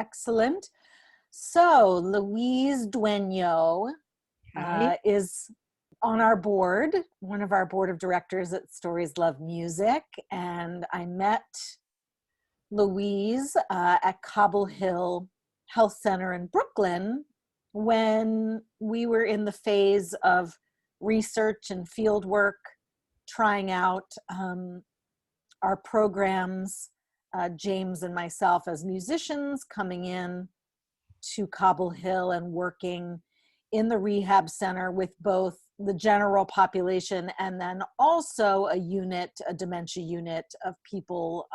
Excellent. So Louise Dueno Hi. is on our board, one of our board of directors at Stories Love Music. And I met Louise at Cobble Hill Health Center in Brooklyn when we were in the phase of research and field work, trying out our programs, James and myself as musicians coming in to Cobble Hill and working in the rehab center with both the general population and then also a dementia unit of people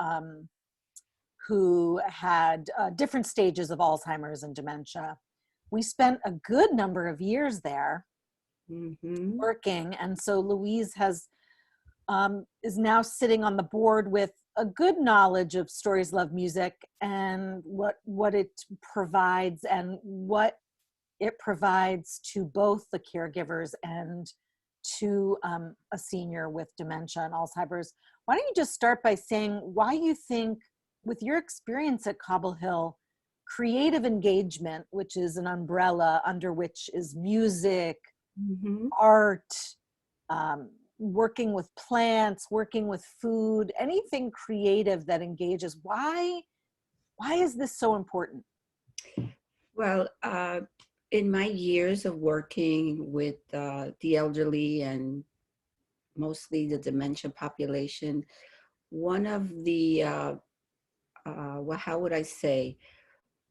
who had different stages of Alzheimer's and dementia. We spent a good number of years there working, and so Louise is now sitting on the board with a good knowledge of Stories Love Music and what it provides and what it provides to both the caregivers and to a senior with dementia and Alzheimer's. Why don't you just start by saying why you think, with your experience at Cobble Hill, creative engagement, which is an umbrella under which is music, art, working with plants, working with food, anything creative that engages. Why is this so important? Well, in my years of working with the elderly and mostly the dementia population, one of the, well, how would I say,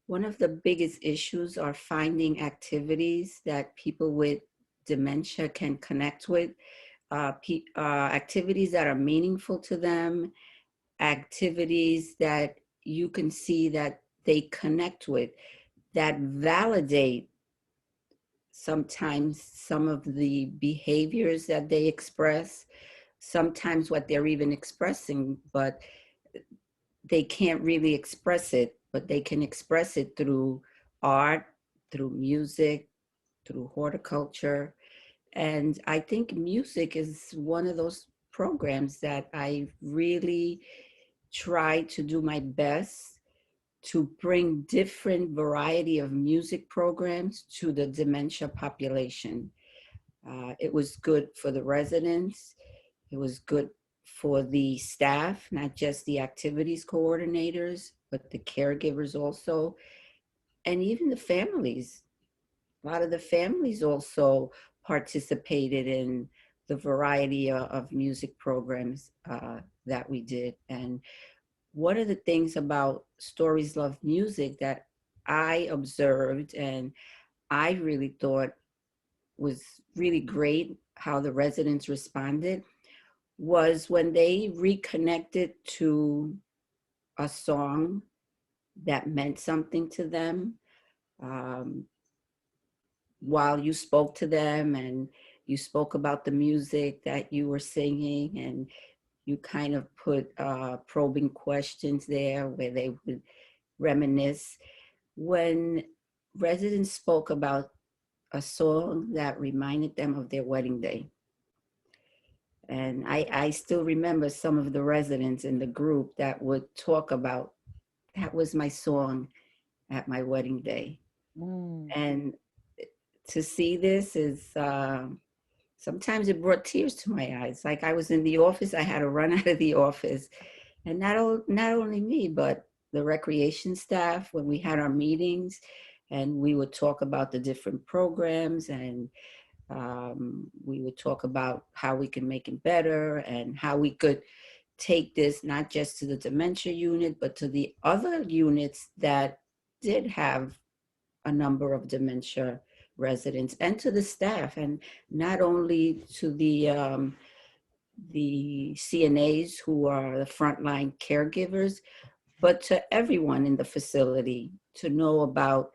one of the biggest issues are finding activities that people with dementia can connect with, activities that are meaningful to them, activities that you can see that they connect with, that validate sometimes some of the behaviors that they express, sometimes what they're even expressing, but they can't really express it, but they can express it through art, through music, through horticulture. And I think music is one of those programs that I really try to do my best to bring different variety of music programs to the dementia population. It was good for the residents. It was good for the staff, not just the activities coordinators, but the caregivers also, and even the families. A lot of the families also participated in the variety of music programs that we did. And one of the things about Stories Love Music that I observed and I really thought was really great how the residents responded was when they reconnected to a song that meant something to them, um, while you spoke to them and you spoke about the music that you were singing, and you kind of put probing questions there where they would reminisce. When residents spoke about a song that reminded them of their wedding day, and I still remember some of the residents in the group that would talk about, that was my song at my wedding day. And to see this is, sometimes it brought tears to my eyes. Like I was in the office, I had to run out of the office. And not only me, but the recreation staff, when we had our meetings and we would talk about the different programs, and we would talk about how we can make it better and how we could take this not just to the dementia unit, but to the other units that did have a number of dementia residents, and to the staff, and not only to the CNAs who are the frontline caregivers, but to everyone in the facility to know about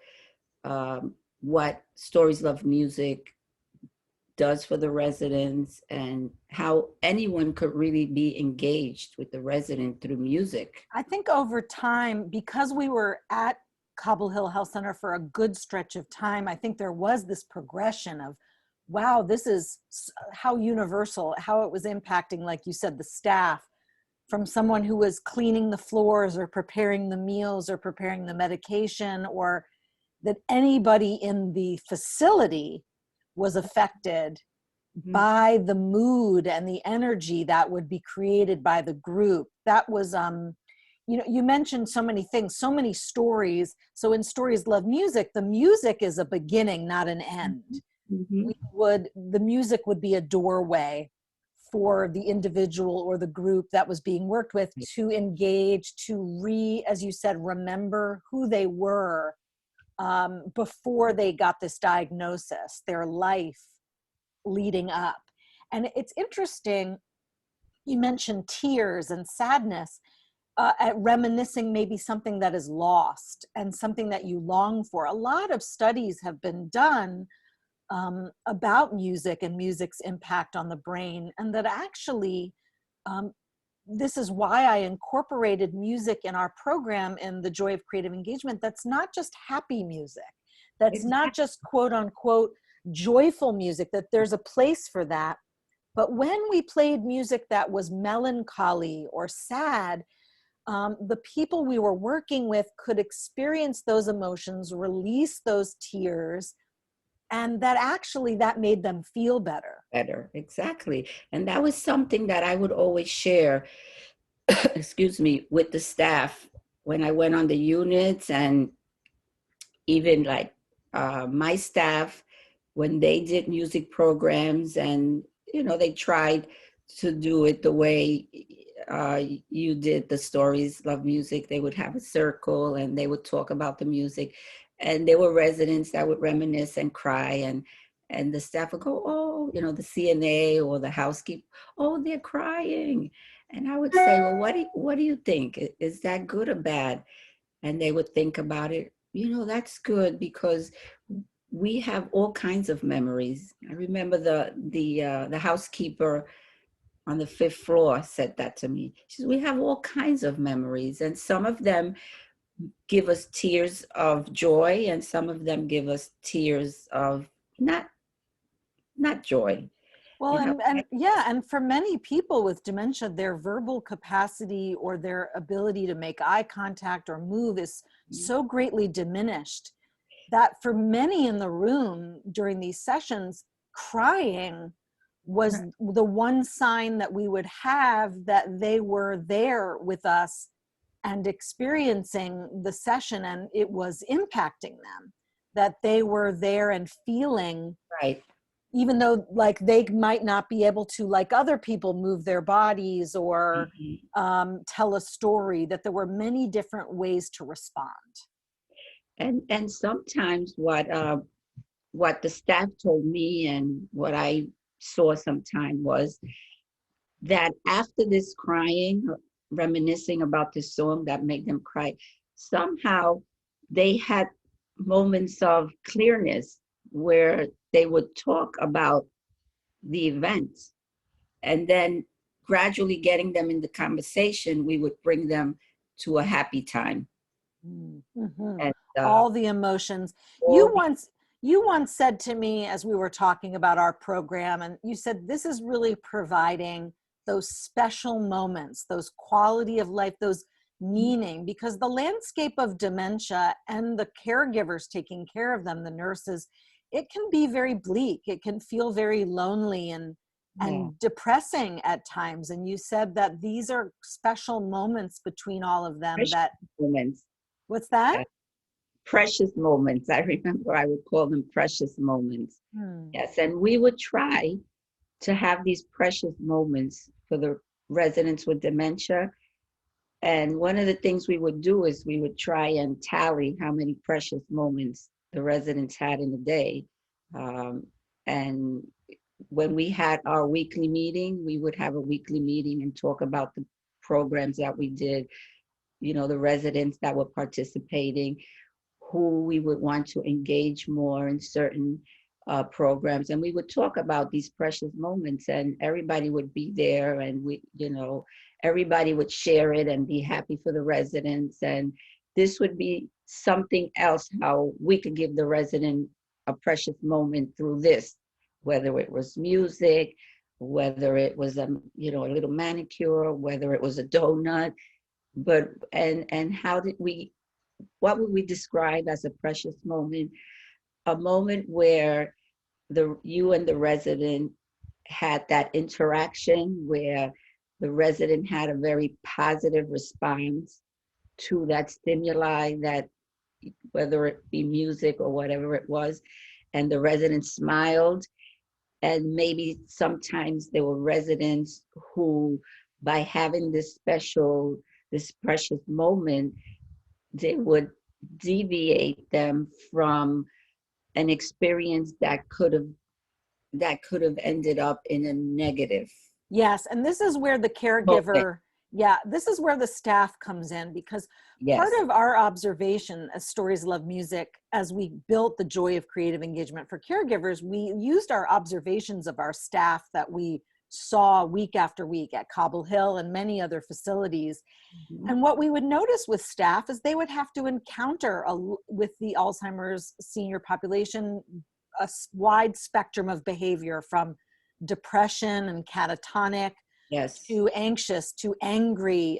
what Stories Love Music does for the residents and how anyone could really be engaged with the resident through music. I think over time, because we were at Cobble Hill Health Center for a good stretch of time, I think there was this progression of, wow, this is how universal, how it was impacting, like you said, the staff from someone who was cleaning the floors or preparing the meals or preparing the medication, or that anybody in the facility was affected by the mood and the energy that would be created by the group. That was, you mentioned so many things, so many stories. So in Stories Love Music, the music is a beginning, not an end. The music would be a doorway for the individual or the group that was being worked with to engage, to as you said, remember who they were before they got this diagnosis, their life leading up. And it's interesting, you mentioned tears and sadness, at reminiscing maybe something that is lost and something that you long for. A lot of studies have been done about music and music's impact on the brain, and that actually this is why I incorporated music in our program in the Joy of Creative Engagement. That's not just happy music. That's not just quote unquote joyful music, that there's a place for that. But when we played music that was melancholy or sad, the people we were working with could experience those emotions, release those tears, and that made them feel better. Better, exactly. And that was something that I would always share, excuse me, with the staff when I went on the units, and even like my staff, when they did music programs, and they tried to do it the way you did the Stories Love Music. They would have a circle and they would talk about the music, and there were residents that would reminisce and cry, and the staff would go, oh, the CNA or the housekeeper, oh, they're crying. And I would say, well, what do you think? Is that good or bad? And they would think about it. That's good, because we have all kinds of memories. I remember the housekeeper on the 5th floor said that to me. She said, we have all kinds of memories, and some of them give us tears of joy, and some of them give us tears of not joy. Well, and for many people with dementia, their verbal capacity or their ability to make eye contact or move is so greatly diminished that for many in the room during these sessions, crying was the one sign that we would have that they were there with us and experiencing the session, and it was impacting them, that they were there and feeling. Right. Even though like they might not be able to, like other people, move their bodies or tell a story, that there were many different ways to respond. And sometimes what the staff told me and what I saw sometime was that after this crying, reminiscing about this song that made them cry, somehow they had moments of clearness where they would talk about the events, and then gradually getting them in the conversation, we would bring them to a happy time. And all the emotions. You once said to me, as we were talking about our program, and you said this is really providing those special moments, those quality of life, those meaning, because the landscape of dementia and the caregivers taking care of them, the nurses, it can be very bleak. It can feel very lonely and depressing at times. And you said that these are special moments between all of them. Precious moments. What's that? Precious moments. I remember I would call them precious moments. Yes, and we would try to have these precious moments for the residents with dementia. And one of the things we would do is we would try and tally how many precious moments the residents had in a day. And when we had our weekly meeting, we would have a weekly meeting and talk about the programs that we did, the residents that were participating, who we would want to engage more in certain programs. And we would talk about these precious moments, and everybody would be there, and everybody would share it and be happy for the residents. And this would be something else, how we could give the resident a precious moment through this, whether it was music whether it was a a little manicure, whether it was a donut, but and how did we, what would we describe as a precious moment? A moment where you and the resident had that interaction, where the resident had a very positive response to that stimuli, that whether it be music or whatever it was, and the resident smiled. And maybe sometimes there were residents who, by having this precious moment, they would deviate them from an experience that could have ended up in a negative. Yes, and this is where the Okay. caregiver, yeah, this is where the staff comes in, because part Yes. of our observation as Stories Love Music, as we built the joy of creative engagement for caregivers, we used our observations of our staff that we saw week after week at Cobble Hill and many other facilities. Mhm. And what we would notice with staff is they would have to encounter with the Alzheimer's senior population a wide spectrum of behavior, from depression and catatonic Yes. to anxious to angry,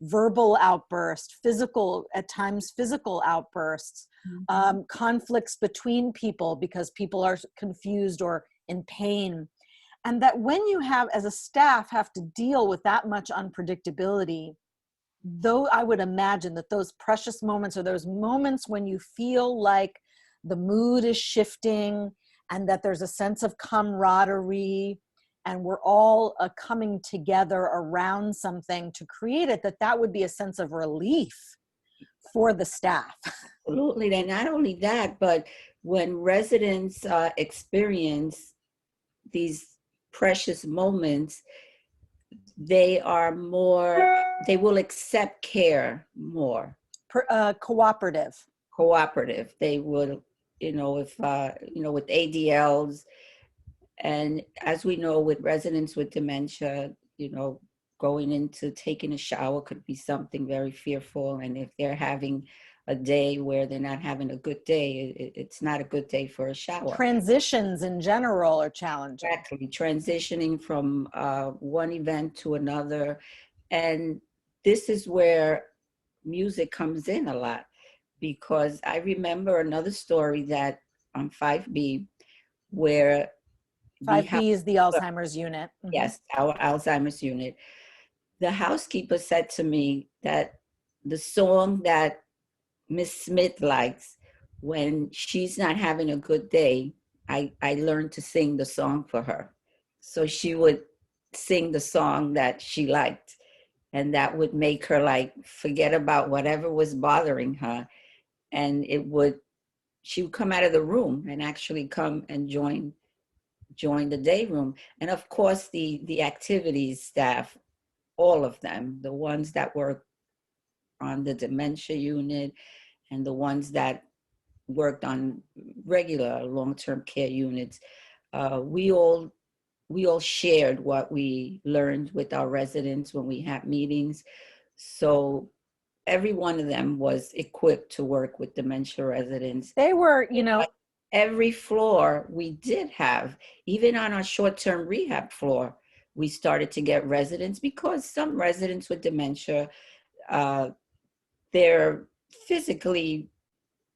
verbal outbursts, physical, at times physical outbursts, Mhm. conflicts between people because people are confused or in pain. And that when you have, as a staff, have to deal with that much unpredictability, though I would imagine that those precious moments are those moments when you feel like the mood is shifting and that there's a sense of camaraderie and we're all coming together around something to create it, that would be a sense of relief for the staff. Absolutely. And not only that, but when residents experience these precious moments, they will accept care more. Cooperative. Cooperative. They would, if, with ADLs, and as we know, with residents with dementia, going into taking a shower could be something very fearful. And if they're having a day where they're not having a good day, it's not a good day for a shower. Transitions in general are challenging. Exactly. Transitioning from one event to another. And this is where music comes in a lot, because I remember another story that on 5B, where the house, 5B is the Alzheimer's unit. Mm-hmm. yes, our Alzheimer's unit, the housekeeper said to me that the song that Miss Smith likes when she's not having a good day, I learned to sing the song for her. So she would sing the song that she liked, and that would make her like forget about whatever was bothering her. And she would come out of the room and actually come and join the day room. And of course, the activities staff, all of them, the ones that work on the dementia unit and the ones that worked on regular long-term care units, we all shared what we learned with our residents when we had meetings. So every one of them was equipped to work with dementia residents. They were, Every floor we did have, even on our short-term rehab floor, we started to get residents, because some residents with dementia, uh, they're physically,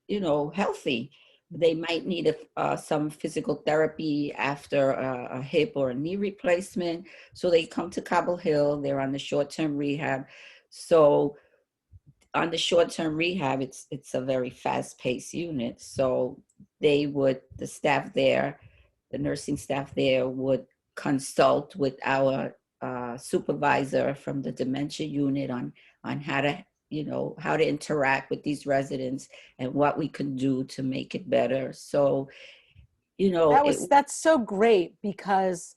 healthy. They might need some physical therapy after a hip or a knee replacement. So they come to Cobble Hill, they're on the short-term rehab. So on the short-term rehab, it's a very fast-paced unit. So the staff there, the nursing staff there would consult with our supervisor from the dementia unit on how to interact with these residents and what we could do to make it better. So, that's so great, because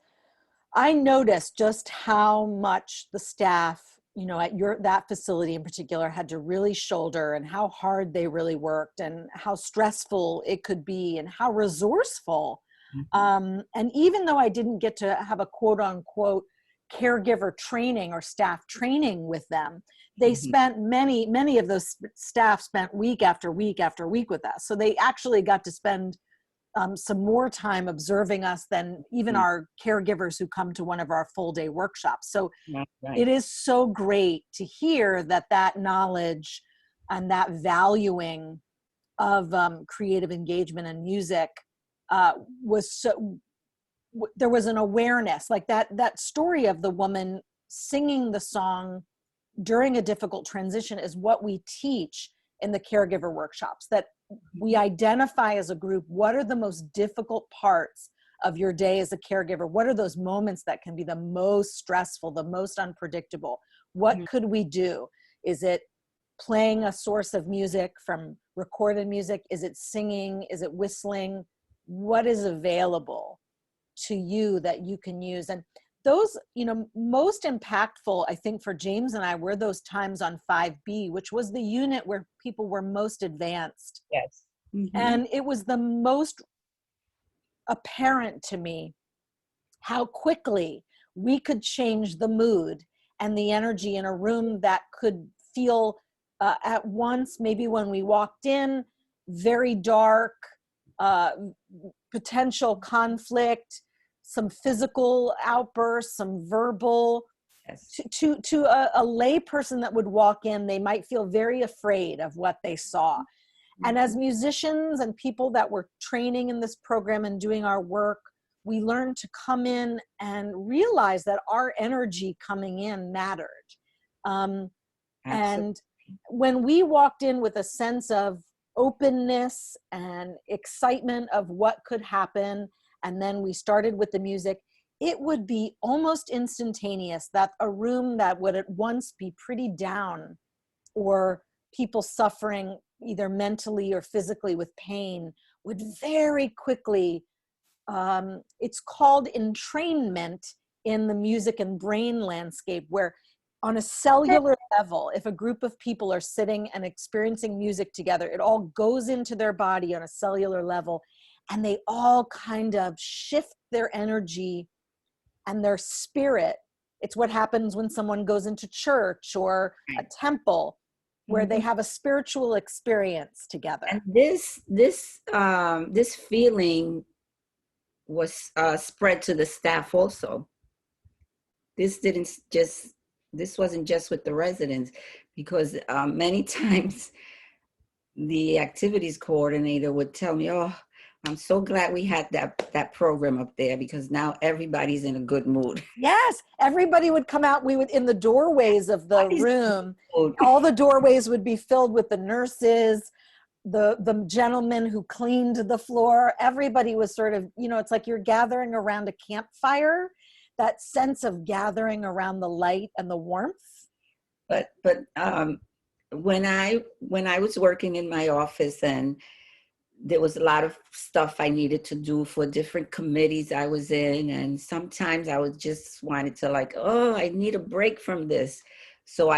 I noticed just how much the staff, at that facility in particular, had to really shoulder, and how hard they really worked, and how stressful it could be, and how resourceful. And even though I didn't get to have a quote unquote caregiver training or staff training with them, they spent many of those staff spent week after week after week with us. So they actually got to spend some more time observing us than even our caregivers who come to one of our full day workshops. So it is so great to hear that that knowledge and that valuing of creative engagement and music was so, there was an awareness, like that story of the woman singing the song during a difficult transition is what we teach in the caregiver workshops, that we identify as a group what are the most difficult parts of your day as a caregiver. What are those moments that can be the most stressful, the most unpredictable? What could we do? Is it playing a source of music from recorded music? Is it singing? Is it whistling? What is available to you that you can use? And those, most impactful, I think, for James and I were those times on 5B, which was the unit where people were most advanced. Yes. And it was the most apparent to me how quickly we could change the mood and the energy in a room that could feel at once, maybe when we walked in, very dark, potential conflict, some physical outbursts, some verbal. Yes. To a lay person that would walk in, they might feel very afraid of what they saw. And as musicians and people that were training in this program and doing our work, we learned to come in and realize that our energy coming in mattered. And when we walked in with a sense of openness and excitement of what could happen, and then we started with the music, it would be almost instantaneous that a room that would at once be pretty down, or people suffering either mentally or physically with pain, would very quickly, it's called entrainment in the music and brain landscape, where on a cellular level, if a group of people are sitting and experiencing music together, it all goes into their body on a cellular level, and they all kind of shift their energy and their spirit. It's what happens when someone goes into church or a temple, where they have a spiritual experience together. And this feeling was spread to the staff also. This wasn't just with the residents, because many times the activities coordinator would tell me, "Oh, I'm so glad we had that program up there, because now everybody's in a good mood." Yes, everybody would come out. We would, in the doorways of the room, all the doorways would be filled with the nurses, the gentleman who cleaned the floor. Everybody was sort of, it's like you're gathering around a campfire, that sense of gathering around the light and the warmth. But when I was working in my office, and there was a lot of stuff I needed to do for different committees I was in, and sometimes I was just wanted to, like, oh, I need a break from this. So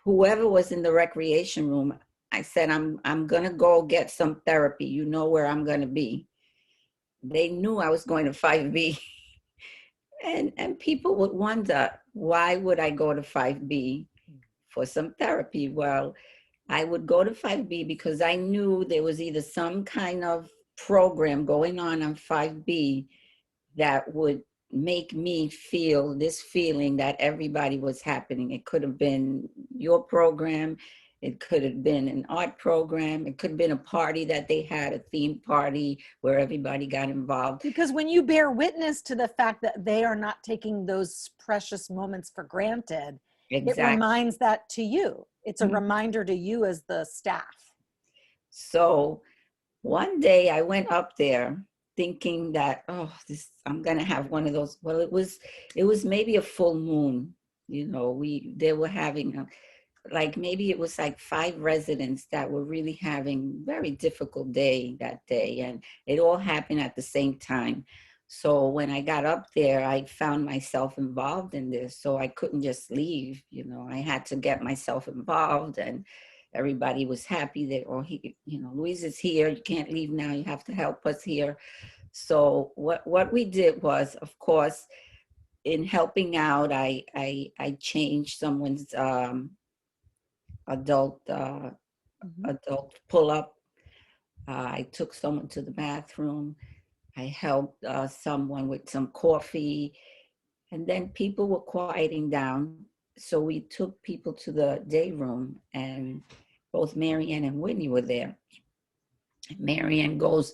whoever was in the recreation room, I said, I'm gonna go get some therapy. You know where I'm gonna be. They knew I was going to 5B. And people would wonder, why would I go to 5B for some therapy? Well, I would go to 5B because I knew there was either some kind of program going on 5B that would make me feel this feeling that everybody was happening. It could have been your program. It could have been an art program. It could have been a party that they had, a theme party where everybody got involved. Because when you bear witness to the fact that they are not taking those precious moments for granted, Exactly. It reminds that to you. It's a reminder to you as the staff. So one day I went up there thinking that, I'm going to have one of those. Well, it was maybe a full moon. They were having maybe it was like 5 residents that were really having very difficult day that day. And it all happened at the same time. So when I got up there, I found myself involved in this. So I couldn't just leave, I had to get myself involved, and everybody was happy that, Louise is here. You can't leave now. You have to help us here. So what we did was, of course, in helping out, I changed someone's adult pull-up. I took someone to the bathroom. I helped someone with some coffee. And then people were quieting down. So we took people to the day room, and both Marianne and Whitney were there. Marianne goes,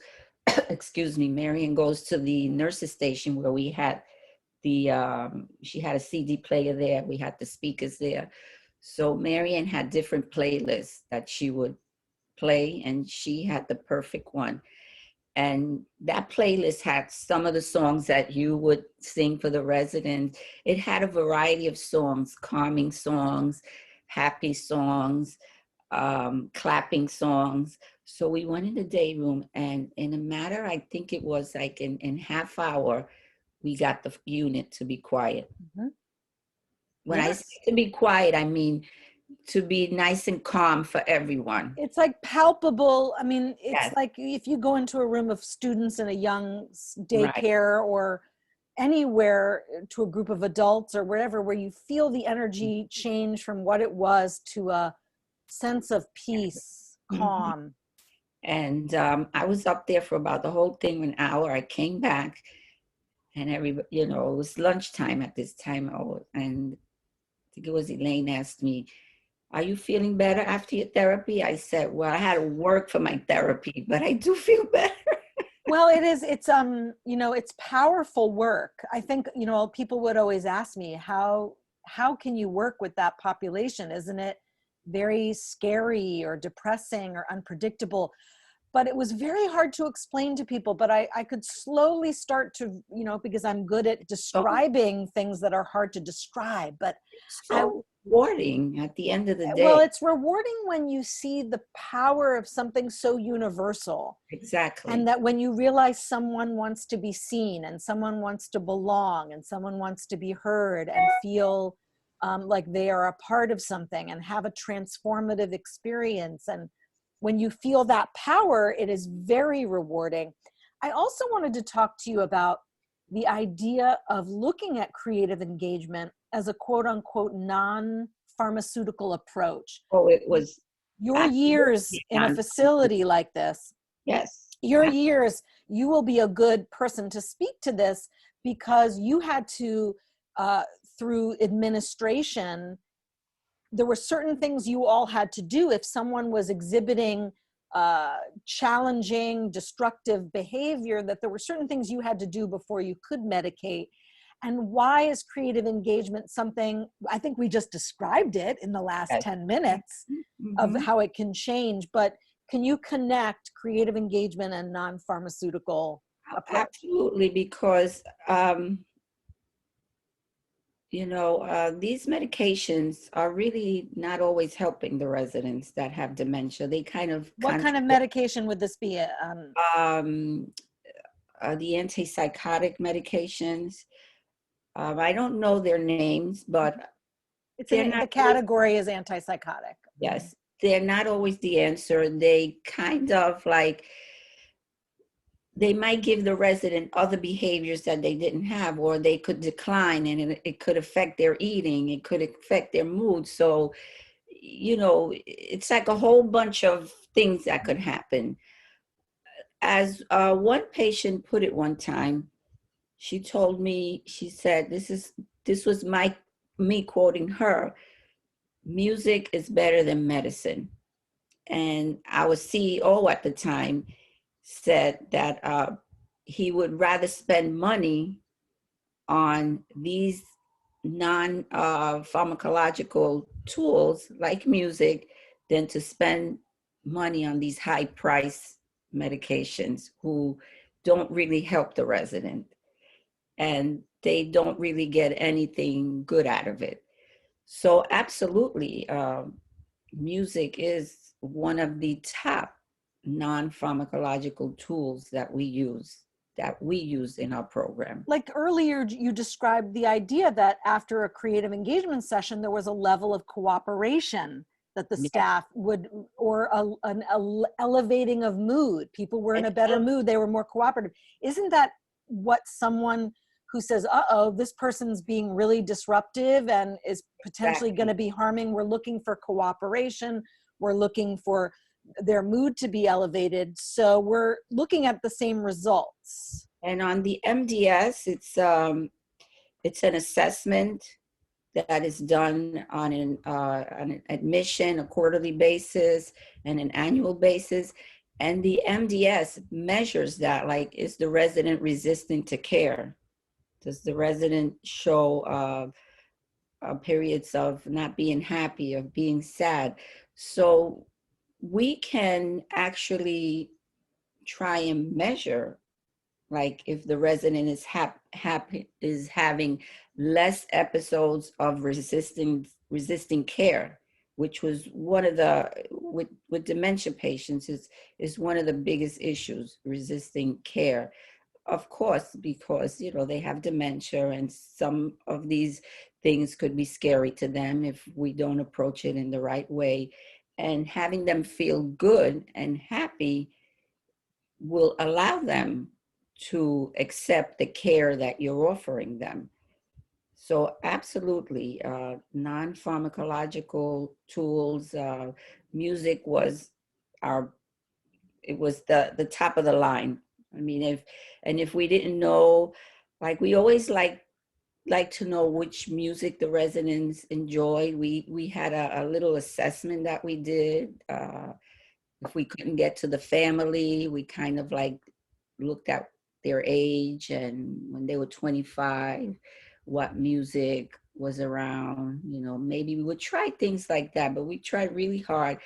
excuse me, Marianne goes to the nurse's station where we had she had a CD player there. We had the speakers there. So Marianne had different playlists that she would play, and she had the perfect one. And that playlist had some of the songs that you would sing for the residents. It had a variety of songs, calming songs, happy songs, clapping songs. So we went in the day room, and in a matter, I think it was like in half hour, we got the unit to be quiet. Mm-hmm. When Yes. I say to be quiet, I mean to be nice and calm for everyone. It's like palpable. I mean, it's Yes. like if you go into a room of students in a young Right. daycare or anywhere to a group of adults or wherever, where you feel the energy change from what it was to a sense of peace, calm. And I was up there for about the whole thing, an hour. I came back, and everybody, it was lunchtime at this time. And I think it was Elaine asked me, "Are you feeling better after your therapy?" I said, "Well, I had to work for my therapy, but I do feel better." Well, it's powerful work. I think, people would always ask me, how can you work with that population? Isn't it very scary or depressing or unpredictable? But it was very hard to explain to people, but I could slowly start to, because I'm good at describing things that are hard to describe, but So rewarding at the end of the day. well, it's rewarding when you see the power of something so universal. Exactly. And that when you realize someone wants to be seen and someone wants to belong and someone wants to be heard and feel like they are a part of something and have a transformative experience. And when you feel that power, it is very rewarding. I also wanted to talk to you about the idea of looking at creative engagement as a quote unquote non-pharmaceutical approach. Oh, it was your years in a facility like this. Yes. Your years, you will be a good person to speak to this because you had to, through administration, there were certain things you all had to do. If someone was exhibiting challenging, destructive behavior, that there were certain things you had to do before you could medicate. And why is creative engagement something, I think we just described it in the last 10 minutes of how it can change, but can you connect creative engagement and non-pharmaceutical approach? Absolutely, because these medications are really not always helping the residents that have dementia. They kind of what kind of medication would this be? The antipsychotic medications. I don't know their names, but the category is antipsychotic. Yes, they're not always the answer. They kind of like, they might give the resident other behaviors that they didn't have, or they could decline, and it could affect their eating. It could affect their mood. So, it's like a whole bunch of things that could happen. As one patient put it one time, she told me, she said, this was me quoting her, "Music is better than medicine." And our CEO at the time said that he would rather spend money on these non-pharmacological tools like music than to spend money on these high price medications who don't really help the resident, and they don't really get anything good out of it. So absolutely, music is one of the top non-pharmacological tools that we use in our program. Like earlier, you described the idea that after a creative engagement session, there was a level of cooperation that the staff would, or an elevating of mood. People were in a better mood. They were more cooperative. Isn't that what someone who says, this person's being really disruptive and is potentially going to be harming, we're looking for cooperation. We're looking for their mood to be elevated. So we're looking at the same results. And on the MDS, it's an assessment that is done on an admission, a quarterly basis, and an annual basis. And the MDS measures that, like, is the resident resistant to care? Does the resident show periods of not being happy, of being sad? So we can actually try and measure, like, if the resident is happy, is having less episodes of resisting care, which was one of the, with dementia patients, is one of the biggest issues, resisting care. Of course, because, you know, they have dementia, and some of these things could be scary to them if we don't approach it in the right way. And having them feel good and happy will allow them to accept the care that you're offering them. So absolutely, non-pharmacological tools, music was it was the top of the line. I mean, if we didn't know, like, we always like to know which music the residents enjoyed. We had a little assessment that we did. If we couldn't get to the family, we kind of like looked at their age, and when they were 25, what music was around. You know, maybe we would try things like that, but we tried really hard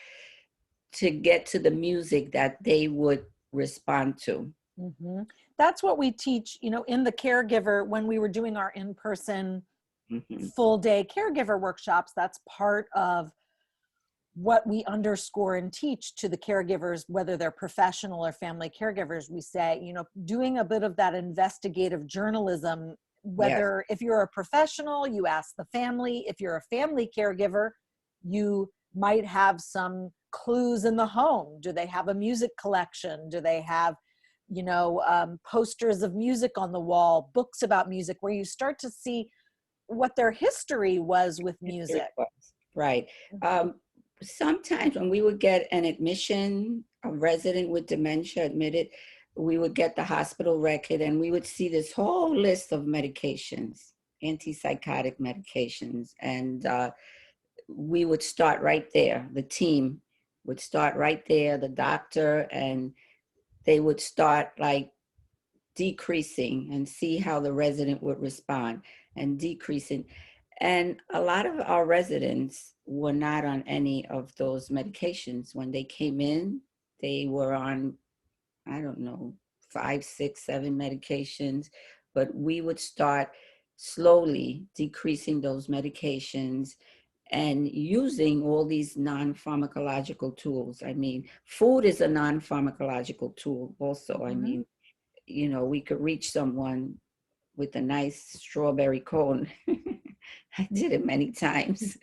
to get to the music that they would respond to. Mm-hmm. That's what we teach, you know, in the caregiver, when we were doing our in-person full day caregiver workshops. That's part of what we underscore and teach to the caregivers, whether they're professional or family caregivers. We say, you know, doing a bit of that investigative journalism, whether if you're a professional, you ask the family. If you're a family caregiver, you might have some clues in the home. Do they have a music collection? Do they have, you know, posters of music on the wall, books about music, where you start to see what their history was with music. Right. Sometimes when we would get an admission, a resident with dementia admitted, we would get the hospital record, and we would see this whole list of medications, antipsychotic medications. And we would start right there. The team would start right there, the doctor, and they would start like decreasing and see how the resident would respond, and decreasing. And a lot of our residents were not on any of those medications. When they came in, they were on, I don't know, 5, 6, 7 medications, but we would start slowly decreasing those medications and using all these non-pharmacological tools. I mean, food is a non-pharmacological tool also. I mean, you know, we could reach someone with a nice strawberry cone. I did it many times.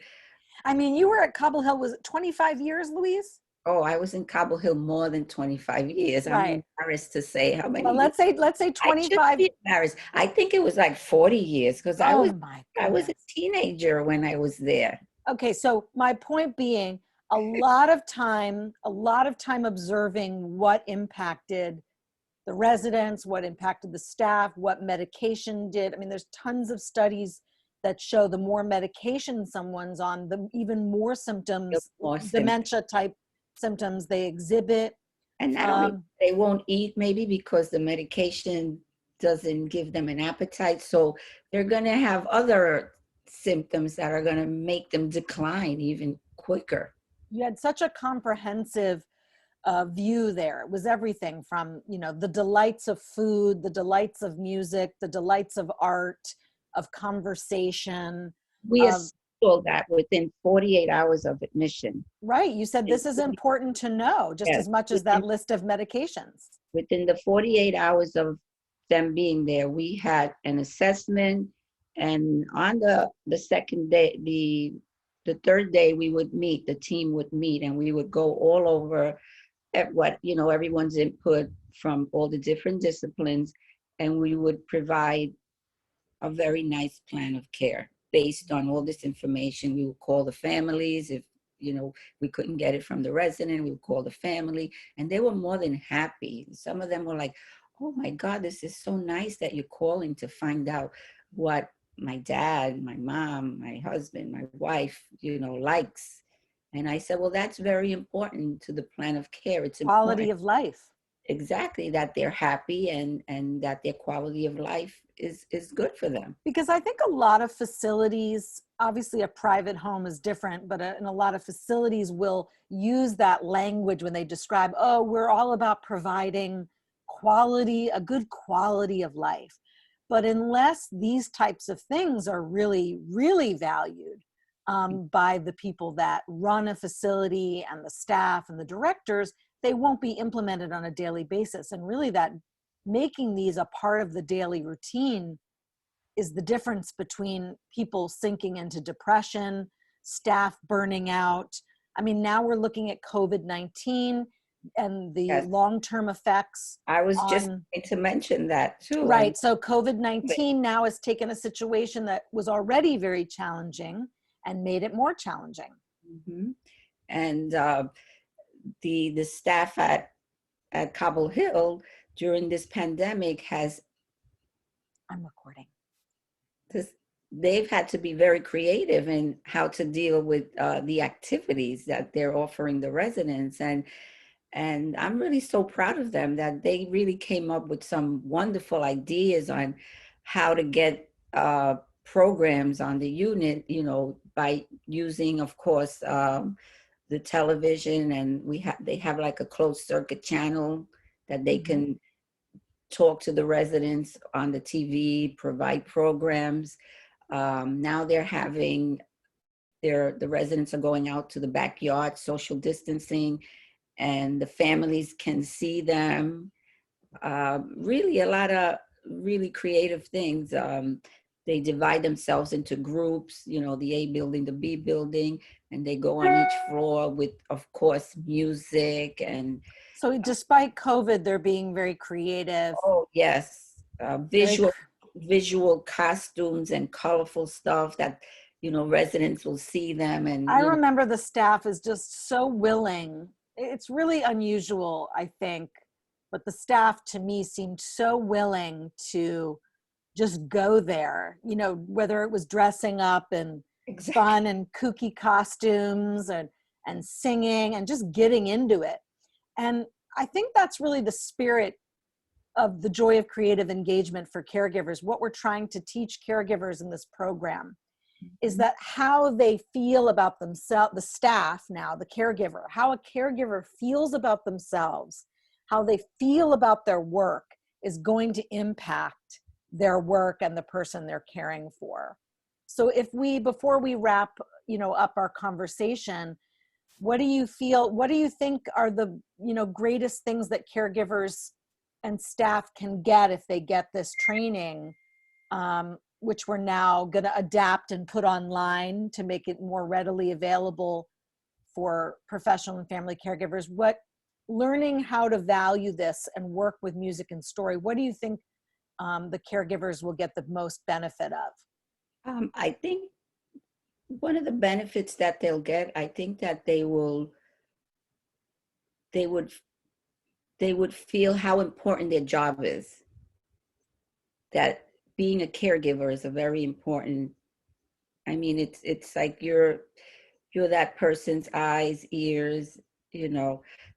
I mean, you were at Cobble Hill, was it 25 years, Louise? Oh, I was in Cobble Hill more than 25 years. Right. I'm embarrassed to say how many. Well, let's say 25. I should be embarrassed. I think it was like 40 years, because I was a teenager when I was there. Okay, so my point being, a lot of time observing what impacted the residents, what impacted the staff, what medication did. I mean, there's tons of studies that show the more medication someone's on, the even more symptoms, dementia type symptoms they exhibit. And not only they won't eat, maybe because the medication doesn't give them an appetite, so they're going to have other symptoms that are going to make them decline even quicker. You had such a comprehensive view there. It was everything from, you know, the delights of food, the delights of music, the delights of art, of conversation. We all that within 48 hours of admission. Right. You said this is important to know, just as much as that list of medications. Within the 48 hours of them being there, we had an assessment, and on the second day, the third day, we would meet, the team would meet, and we would go all over at what, you know, everyone's input from all the different disciplines, and we would provide a very nice plan of care based on all this information. We would call the families if we couldn't get it from the resident. We would call the family, and they were more than happy. Some of them were like, oh my God, this is so nice that you're calling to find out what my dad, my mom, my husband, my wife, likes. And I said, well, that's very important to the plan of care. It's Quality important. of life. Exactly, that they're happy and that their quality of life is good for them. Because I think a lot of facilities, obviously a private home is different, but in a lot of facilities will use that language when they describe, oh, we're all about providing a good quality of life. But unless these types of things are really, really valued by the people that run a facility and the staff and the directors, they won't be implemented on a daily basis. And really that making these a part of the daily routine is the difference between people sinking into depression, staff burning out. I mean, now we're looking at COVID-19 and the Yes. long-term effects. I was just going to mention that too. Right. So COVID-19 now has taken a situation that was already very challenging and made it more challenging. Mm-hmm. And the staff at Cobble Hill during this pandemic I'm recording. They've had to be very creative in how to deal with the activities that they're offering the residents. And I'm really so proud of them that they really came up with some wonderful ideas on how to get programs on the unit, by using, of course, the television, and they have like a closed circuit channel that they can talk to the residents on the TV, provide programs. Now they're having the residents are going out to the backyard, social distancing, and the families can see them. Really a lot of really creative things. They divide themselves into groups, the A building, the B building, and they go on each floor with, of course, music. And so despite COVID, they're being very creative. Oh, yes. Visual costumes and colorful stuff that, residents will see them. And I remember the staff is just so willing. It's really unusual, I think, but the staff to me seemed so willing to just go there, whether it was dressing up in fun and kooky costumes and singing and just getting into it. And I think that's really the spirit of the joy of creative engagement for caregivers. What we're trying to teach caregivers in this program is that how they feel about themselves, the staff now, the caregiver, how a caregiver feels about themselves, how they feel about their work is going to impact their work and the person they're caring for. So before we wrap, up our conversation, what do you think are the, greatest things that caregivers and staff can get if they get this training, which we're now going to adapt and put online to make it more readily available for professional and family caregivers? Learning how to value this and work with music and story, what do you think the caregivers will get the most benefit of? I think one of the benefits that they'll get, I think that they would feel how important their job is. That being a caregiver is a very important. I mean, it's like you're that person's eyes, ears,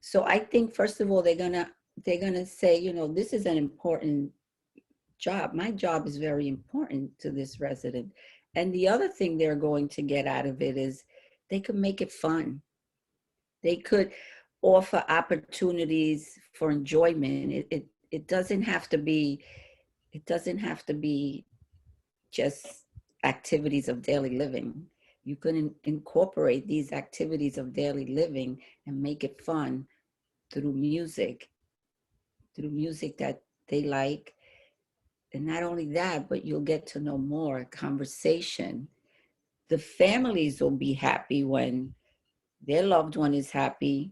So I think first of all they're gonna say, this is an important job. My job is very important to this resident. And the other thing they're going to get out of it is they could make it fun. They could offer opportunities for enjoyment. It doesn't have to be just activities of daily living. You can incorporate these activities of daily living and make it fun through music that they like. And not only that, but you'll get to know more conversation. The families will be happy when their loved one is happy.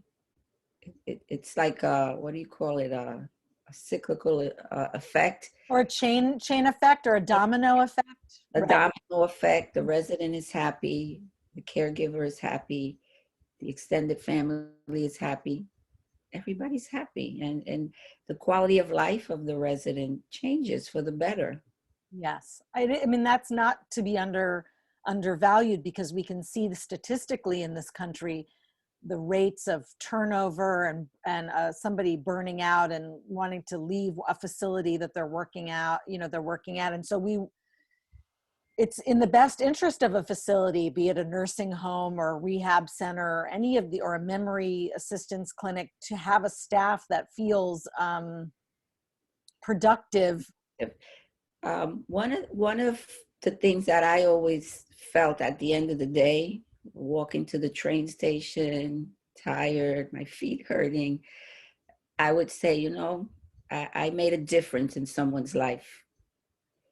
It's like what do you call it? A cyclical effect. Or a chain effect or a domino effect. A domino effect. The resident is happy. The caregiver is happy. the extended family is happy, everybody's happy, and the quality of life of the resident changes for the better. Yes. I mean, that's not to be undervalued, because we can see statistically in this country the rates of turnover and somebody burning out and wanting to leave a facility that they're working out, they're working at. And so it's in the best interest of a facility, be it a nursing home or a rehab center or or a memory assistance clinic, to have a staff that feels productive. One of the things that I always felt at the end of the day, walking to the train station, tired, my feet hurting, I would say, I made a difference in someone's life.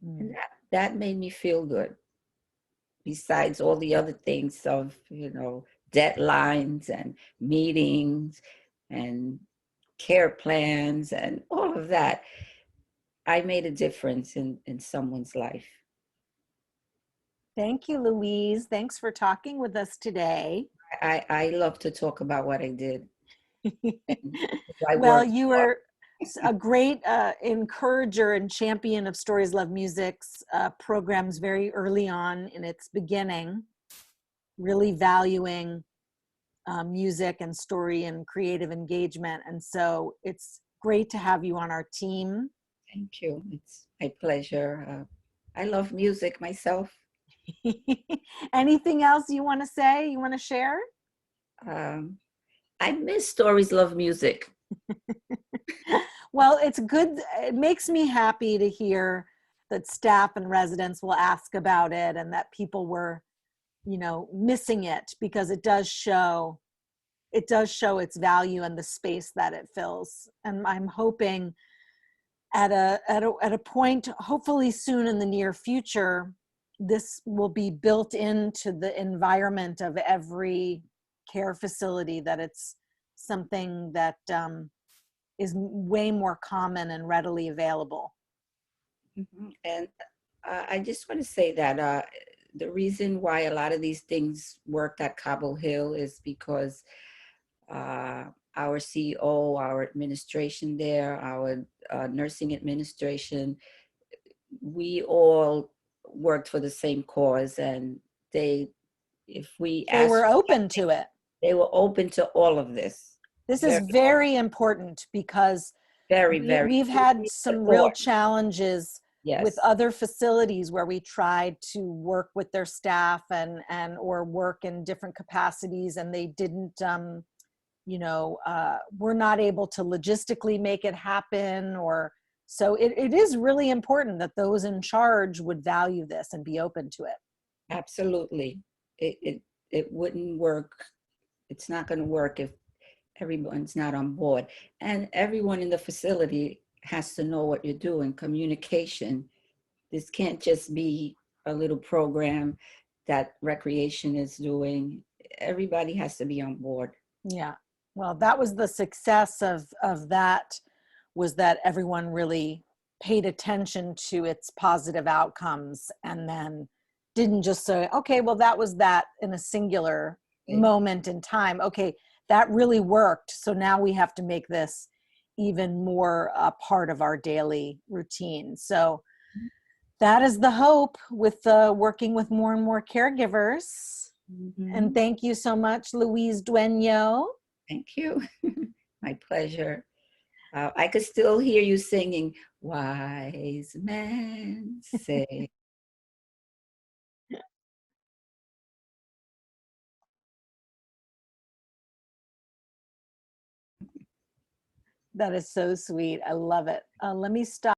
And that made me feel good. Besides all the other things of, deadlines and meetings and care plans and all of that, I made a difference in someone's life. Thank you, Louise. Thanks for talking with us today. I love to talk about what I did. I Well, worked you hard. were a great encourager and champion of Stories Love Music's programs very early on in its beginning, really valuing music and story and creative engagement. And so it's great to have you on our team. Thank you. It's my pleasure. I love music myself. Anything else you want to say, you want to share? Um, I miss Stories Love Music. Well, it's good. It makes me happy to hear that staff and residents will ask about it, and that people were, missing it, because it does show its value and the space that it fills. And I'm hoping at a point, hopefully soon in the near future, this will be built into the environment of every care facility, that it's something that is way more common and readily available. And I just want to say that the reason why a lot of these things worked at Cobble Hill is because uh, our CEO, our administration there, our nursing administration, we all worked for the same cause. And if we They asked were for open something, to it. they were open to all of this. This is Very, very important, because very, very. we've We had need some real support. challenges with Yes. other facilities where we tried to work with their staff and or work in different capacities, and they didn't we're not able to logistically make it happen. Or so it is really important that those in charge would value this and be open to it. Absolutely. It wouldn't work. It's not going to work if everyone's not on board. And everyone in the facility has to know what you're doing. Communication. This can't just be a little program that recreation is doing. Everybody has to be on board. Yeah. Well, that was the success of that, was that everyone really paid attention to its positive outcomes, and then didn't just say, okay, well, that was that in a singular Okay. moment in time. Okay, that really worked. So now we have to make this even more a part of our daily routine. So that is the hope with working with more and more caregivers. And Mhm. thank you so much, Louise Dueno. Thank you. My pleasure. I could still hear you singing, Wise Men Say. That is so sweet. I love it. Let me stop.